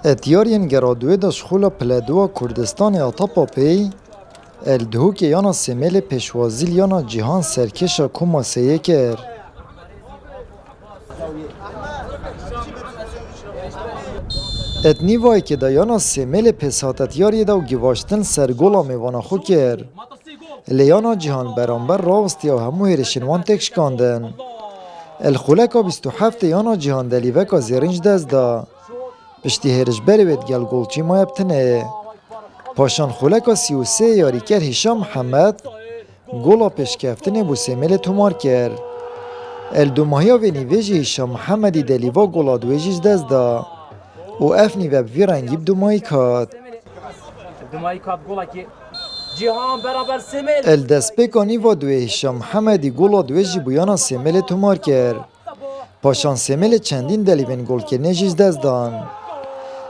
اتیارین گرادوی دا شخولا پلدوا کردستان آتاپا پی الدهوک یانا سمیل پیشوازیل یانا جهان سرکشا کما سیه کر. اتنیوای که دا یانا سمیل پیساتت یاری دا و گواشتن سرگولا میوانا خو کر. لیانا جهان برانبر راوستی و همو هیرشنوان تکشکاندن. الخولکا 27 یانا جهان دلیوکا زیرنج دست دا. پشتی هرش بروید گل گلچی ما یبتنه. پاشان خولکا 33 یاریکر هشام محمد گولا پیشکفتنه بو سمیل تومار کر. الدوماهیا و نیویجی هشام محمدی دلیوا گولا دویجیش دست دا. و افنی و بوی رنگیب دومایی کاد. الدست بکانی و دوی هشام محمدی گولا دویجی بویانا سمیل تومار کر. پاشان سمیل چندین دلیوین گول کرنه جیش دست دان.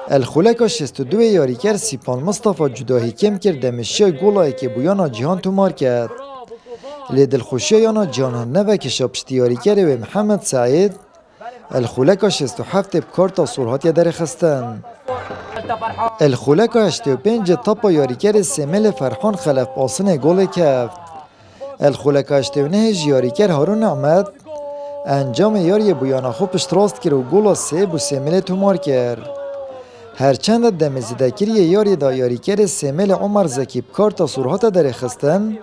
الخولکا 62 یاریکر سیپان مصطفى جداهی کم کرده مشی گولایی که بویانا جهان تومار کرد. لیدلخوشی یانا جهان هنوه که شابشتی یاریکر و محمد سعید الخولکا 67 بکارتا سرحات در خستن. الخولکا 85 تاپا یاریکر سمیل فرحان خلف باسن گول کفت. الخولکا 89 یاریکر هارون احمد انجام یاری بویانا خوب پشتراست کرد و گولا 3 بو سمیل تومار کرد. هرچند دمزیدکری یاری دا یاریکر سمیل عمر زکی بکارتا سرحات در خستن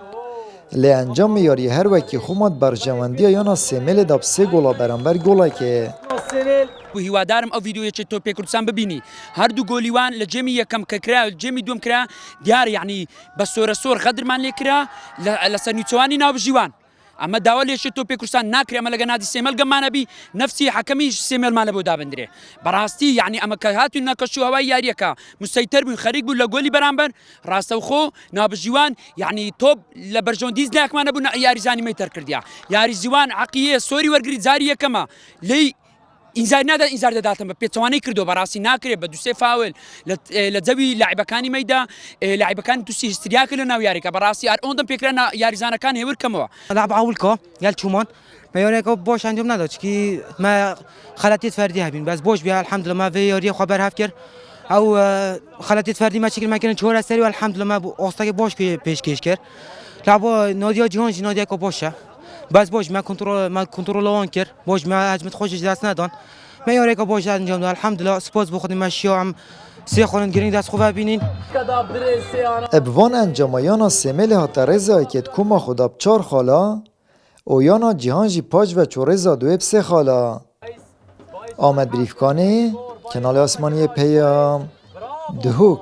لی انجام یاری هر وکی خومد برجواندی یانا سمیل داب 3 گولا برانبر گولا که بو هیوادارم او ویدیوی چه توپی کردستان ببینی هر دو گولیوان لجمی یکم ککرا و جمی دوم کرا دیار یعنی بسور سور غدر من لیکرا لسنیتوانی ناو جیوان اما داولی چه توپی کردستان ناکری اما لگه نادی سیمل گمان بی نفسی حکمی سیمل مال بود دابندره براستی یعنی اما که هاتو نکشو هوای یاری که مسیطر بی خریق بود لگولی برانبر راستو خو ناب جیوان یعنی توب لبرجون دیز نکمان بود یاری زانی میتر کردیا یاری جیوان عقیه سوری ورگری زاری کما لی انذار دادم بيتواني كردو براسي ناكري بدو سي فاول لتزوي لاعب كاني ميدا لاعب كان توسي هسترياك لنا وياريك براسي اردم فكرنا ياريزانا كان هيور كما لعب اول كا يال چومان ما يونيكو باش انجام نداد كي ما خلاتيت فردي هبين بس باش بها الحمد لله ما في ياري خبر هفكر او خلاتيت فردي ما شكل ما كان چور سري والحمد لله ما اوستاك باش پیش کش کرد لعب نادیا جهان نادیا کو باشه بس باش ما کنترل آن کرد باش ما هجمت خوشش دست ندان ما یاری که باش انجام داد الحمدلله سپاس بخودیم ماشیام سه خانن گرینگ دست خوب ببینین ابوان انجامایانا سمیل ها ترزای که کما خدا بچار خالا او یانا جهانجی پاج و چورزا دویب 3 خالا آمد بریفکانی کنال آسمانی پیام دهوک